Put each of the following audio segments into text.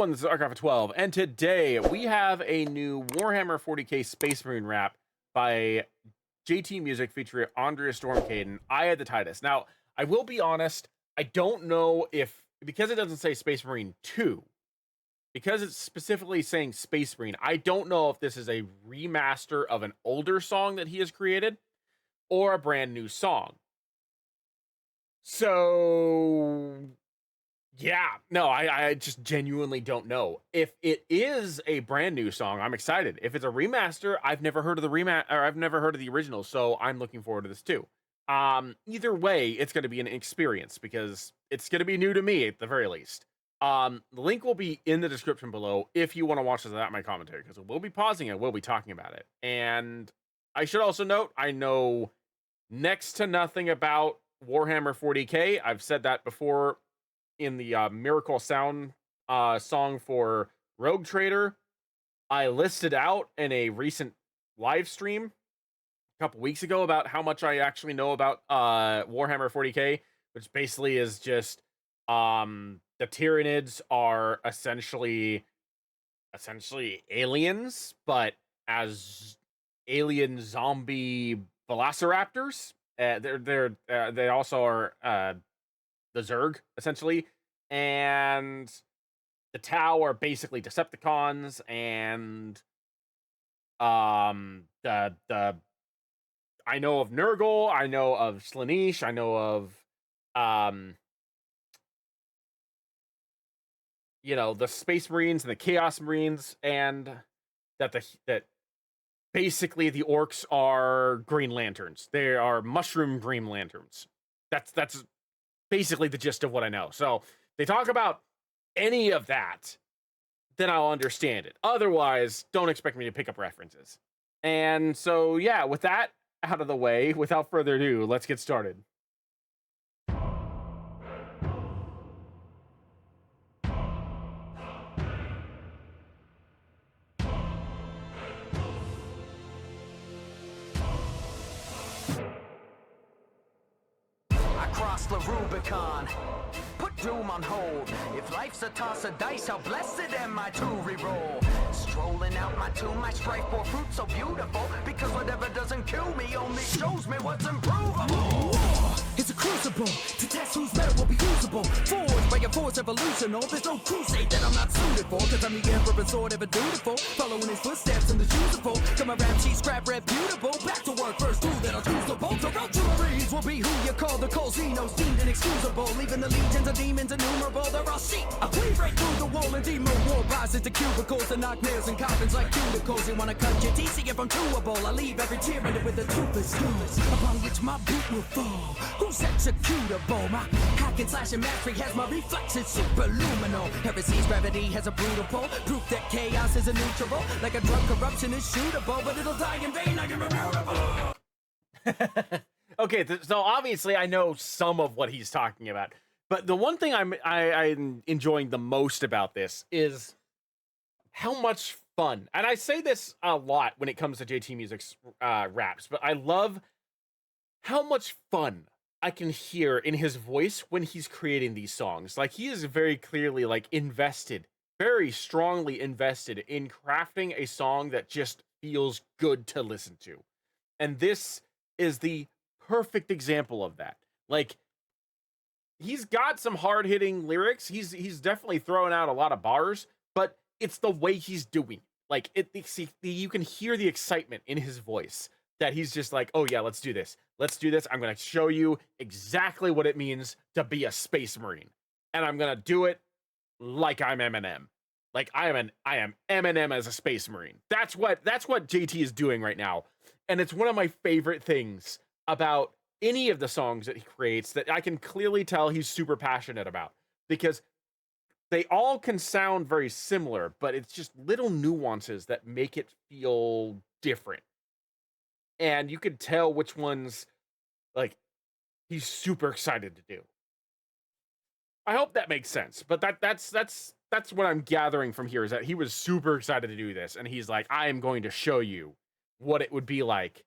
everyone, this is Archive of 12, and today we have a new Warhammer 40K Space Marine rap by JT Music featuring Andrea Kaden. I had the Titus. Now, I will be honest, I don't know if, because it doesn't say Space Marine 2, because it's specifically saying Space Marine, I don't know if this is a remaster of an older song that he has created or a brand new song. So, yeah, no, I just genuinely don't know. If it is a brand new song, I'm excited. If it's a remaster, I've never heard of the I've never heard of the original, so I'm looking forward to this too. Either way, it's going to be an experience because it's going to be new to me at the very least. The link will be in the description below if you want to watch this without my commentary, because we'll be pausing it, we'll be talking about it. And I should also note, I know next to nothing about Warhammer 40K. I've said that before in the Miracle Sound song for Rogue Trader. I listed out in a recent live stream a couple weeks ago about how much I actually know about Warhammer 40K, which basically is just the Tyranids are essentially aliens, but as alien zombie velociraptors. They also are the Zerg, essentially, and the Tau are basically Decepticons, and the I know of Nurgle, I know of Slaanesh, I know of you know, the Space Marines and the Chaos Marines, and that basically the orcs are Green Lanterns. They are mushroom Green Lanterns. That's basically the gist of what I know. So they talk about any of that, then I'll understand it. Otherwise, don't expect me to pick up references. And so, yeah, with that out of the way, without further ado, let's get started. Cross the Rubicon, put doom on hold. If life's a toss of dice, how blessed am I to re-roll? Strolling out my tomb, my strife bore fruit so beautiful, because whatever doesn't kill me only shows me what's improvable. It's a crucible to test whose metal will be usable. Forged by your force evolutional. There's no crusade that I'm not suited for, cause I'm the emperor's sword ever dutiful, following his footsteps in the shoes of folk. Come around, she's scrap reputable. Back to work, first rule that'll choose the bolt. The Ultramarines will be who you call the Colzinos, deemed inexcusable, leaving the legions of demons innumerable. They're all sheep. We break through the wall and demo war bosses to cubicles to knock nails and coffins like cuticles. You wanna cut your teeth, see if I'm chewable. I leave every tyranny with a toothless skull, upon which my boot will fall. Who's executable? My hack and slash and mastery has my reflexes superluminal. Heresy's gravity has a brutal pull, proof that chaos is innumerable. Like a drug, corruption is shootable, but it'll die in vain. I am immutable. Okay, so obviously I know some of what he's talking about, but the one thing I'm enjoying the most about this is how much fun, and I say this a lot when it comes to JT Music's raps, but I love how much fun I can hear in his voice when he's creating these songs. Like, he is very clearly like invested, very strongly invested in crafting a song that just feels good to listen to, and this is the perfect example of that. Like, he's got some hard-hitting lyrics. He's definitely throwing out a lot of bars, but it's the way he's doing it. Like, you can hear the excitement in his voice that he's just like, oh yeah, let's do this. Let's do this. I'm going to show you exactly what it means to be a Space Marine, and I'm going to do it like I'm Eminem. Like, I am Eminem as a Space Marine. That's what JT is doing right now, and it's one of my favorite things about any of the songs that he creates that I can clearly tell he's super passionate about, because they all can sound very similar, but it's just little nuances that make it feel different. And you could tell which ones, like, he's super excited to do. I hope that makes sense, but that's what I'm gathering from here, is that he was super excited to do this, and he's like, I am going to show you what it would be like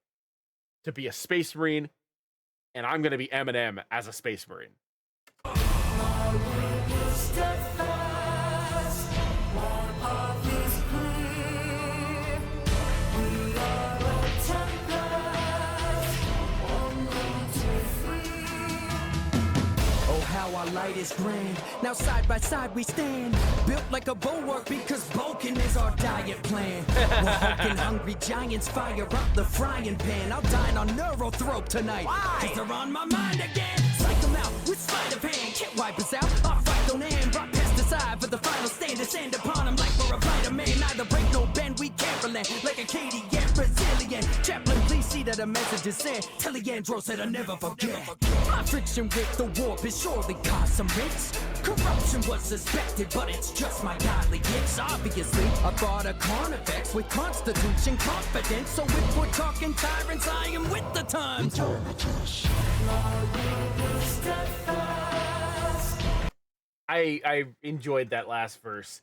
to be a Space Marine, and I'm going to be Eminem as a Space Marine. is grand. Now side by side we stand, built like a bulwark because Vulcan is our diet plan. We're hulking hungry giants, fire up the frying pan. I'll dine on Neurothrope tonight, cause they're on my mind again. Psych them out with sleight of hand, can't wipe us out. Our fight don't end, brought pesticide for the final stand. Descend upon them like we're a vitamin. Neither break nor bend, we can't relent. Like Acadian, Brazilian. Chaplain, please see that a message is sent. Teleandro said I never forget. My friction with the warp is surely caused some risks. Corruption was suspected, but it's just my godly gifts. Obviously, I brought a Carnifex with constitution confidence. So if we're talking tyrants, I am with the times. I enjoyed that last verse.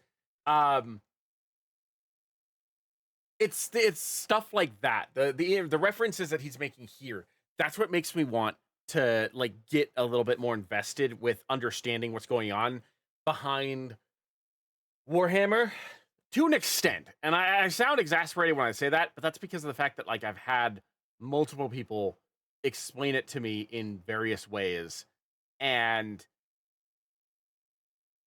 It's stuff like that. The references that he's making here. That's what makes me want to like get a little bit more invested with understanding what's going on behind Warhammer to an extent. And I sound exasperated when I say that, but that's because of the fact that like I've had multiple people explain it to me in various ways, and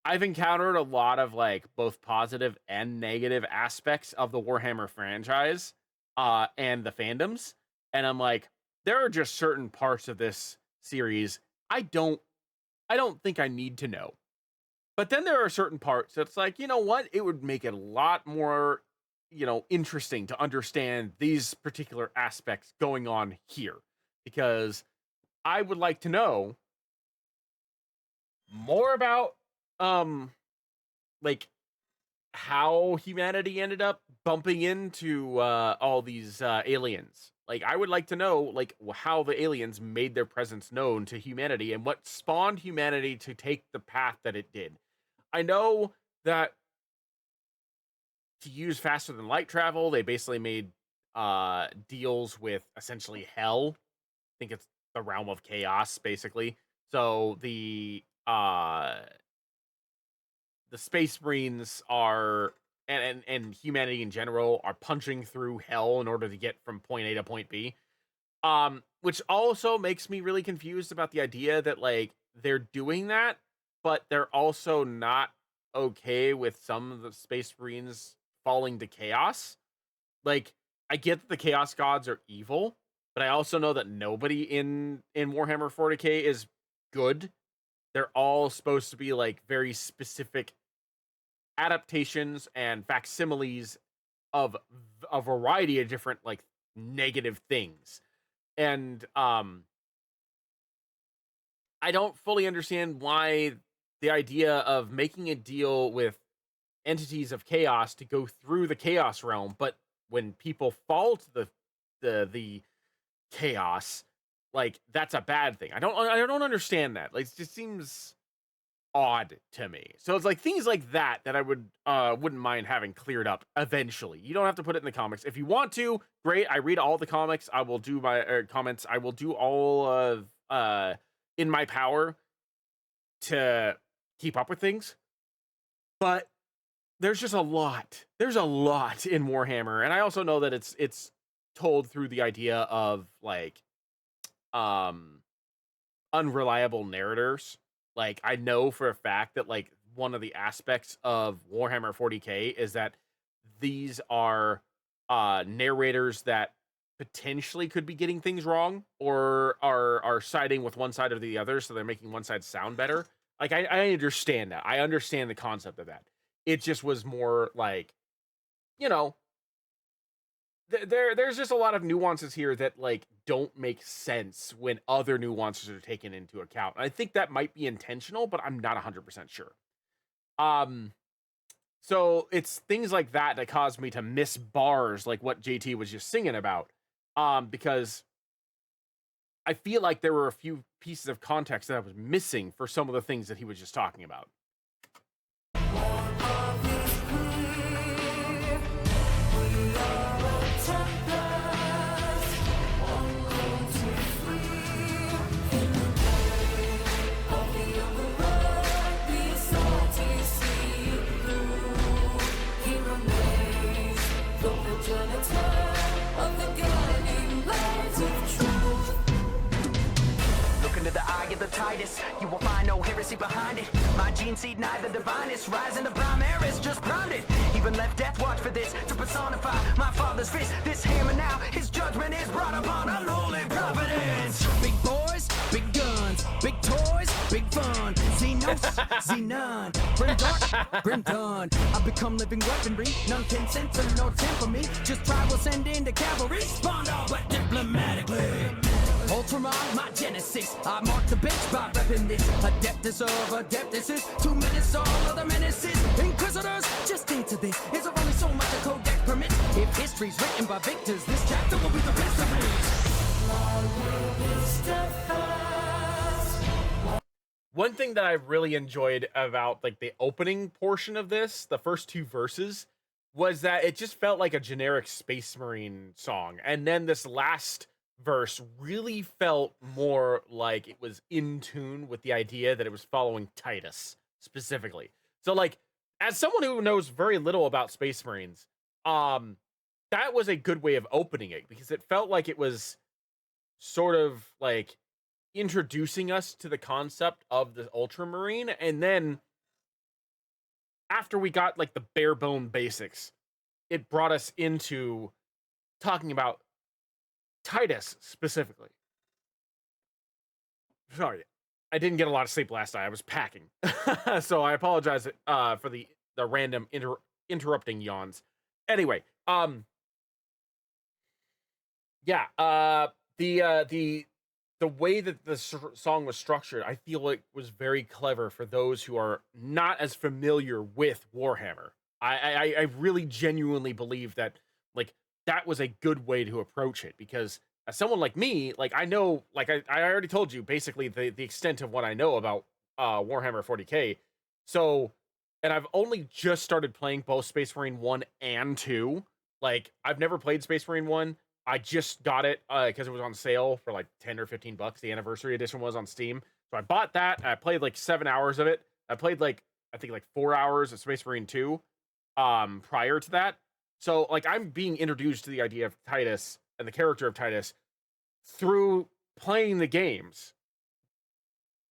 I've encountered a lot of like both positive and negative aspects of the Warhammer franchise and the fandoms, and I'm like, there are just certain parts of this series I don't think I need to know. But then there are certain parts that's like, you know what? It would make it a lot more, interesting to understand these particular aspects going on here, because I would like to know more about like how humanity ended up bumping into all these aliens. Like, I would like to know, like, how the aliens made their presence known to humanity and what spawned humanity to take the path that it did. I know that to use faster than light travel, they basically made deals with essentially hell. I think it's the realm of chaos, basically. So the Space Marines are and humanity in general are punching through hell in order to get from point A to point B. Which also makes me really confused about the idea that like they're doing that, but they're also not okay with some of the Space Marines falling to chaos. Like, I get that the Chaos Gods are evil, but I also know that nobody in Warhammer 40K is good. They're all supposed to be like very specific adaptations and facsimiles of a variety of different like negative things. And I don't fully understand why the idea of making a deal with entities of chaos to go through the chaos realm, but when people fall to the chaos, like that's a bad thing. I don't understand that. Like, it just seems odd to me. So it's like things like that I wouldn't mind having cleared up eventually. You don't have to put it in the comics. If you want to, great. I read all the comics. I will do my comments. I will do all of in my power to keep up with things. But there's just a lot. There's a lot in Warhammer, and I also know that it's told through the idea of like unreliable narrators. Like, I know for a fact that like one of the aspects of Warhammer 40K is that these are narrators that potentially could be getting things wrong or are siding with one side or the other, so they're making one side sound better. Like, I understand that. I understand the concept of that. It just was more like, there's just a lot of nuances here that like don't make sense when other nuances are taken into account. I think that might be intentional, but I'm not 100% sure. So it's things like that that caused me to miss bars like what JT was just singing about. Because I feel like there were a few pieces of context that I was missing for some of the things that he was just talking about. into the eye of the Titus, you will find no heresy behind it. My gene seed neither divinest, rising to primaris, just grounded. Even left death watch for this, to personify my father's fist. This hammer now, his judgment is brought upon unholy providence. Big boys, big guns, big toys, big fun. Xenos, Xenon, grim dark, grim done. I've become living weaponry, none can censor nor temper me. Just try will send in the cavalry, spawned all but diplomatically. Ultramarines, my genesis. I mark the bench by repping this. Adeptus of adeptuses, 2 minutes, all other menaces. Inquisitors, just into this. Is there only so much a codex permits? If history's written by victors, this chapter will be the best of it. One thing that I really enjoyed about like the opening portion of this, the first 2 verses, was that it just felt like a generic Space Marine song. And then this last verse really felt more like it was in tune with the idea that it was following Titus specifically. So like, as someone who knows very little about Space Marines, that was a good way of opening it, because it felt like it was sort of like introducing us to the concept of the Ultramarine, and then after we got like the bare bone basics, it brought us into talking about Titus specifically. Sorry, I didn't get a lot of sleep last night. I was packing, so I apologize for the random interrupting yawns. Anyway, yeah, the way that the song was structured, I feel like was very clever for those who are not as familiar with Warhammer. I really genuinely believe that like that was a good way to approach it, because as someone like me, like I know, like I already told you basically the extent of what I know about Warhammer 40K. So, and I've only just started playing both Space Marine 1 and 2. Like I've never played Space Marine 1. I just got it because it was on sale for like 10 or 15 bucks. The anniversary edition was on Steam. So I bought that. And I played like 7 hours of it. I played like, I think like 4 hours of Space Marine 2 prior to that. So like I'm being introduced to the idea of Titus and the character of Titus through playing the games.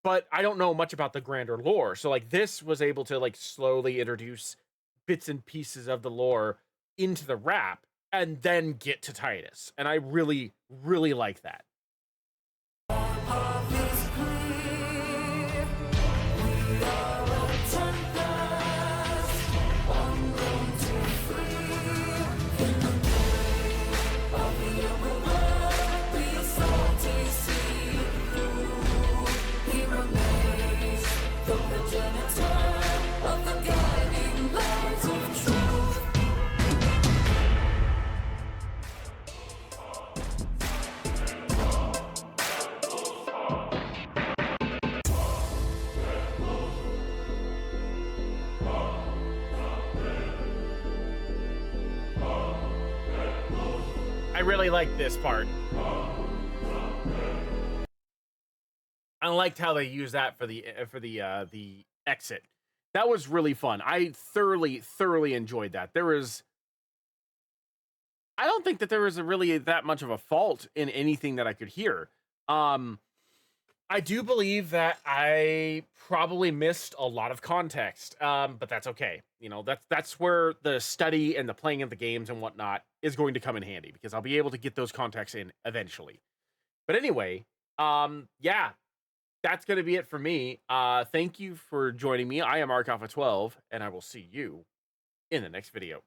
But I don't know much about the grander lore. So like this was able to like slowly introduce bits and pieces of the lore into the wrap, and then get to Titus. And I really, really like that. I really like this part. I liked how they used that for the exit. That was really fun. I thoroughly enjoyed that. I don't think that there was really that much of a fault in anything that I could hear. I do believe that I probably missed a lot of context, but that's okay. You know, that's where the study and the playing of the games and whatnot is going to come in handy, because I'll be able to get those contexts in eventually. But anyway, yeah, that's going to be it for me. Thank you for joining me. I am ArcAlpha12, and I will see you in the next video.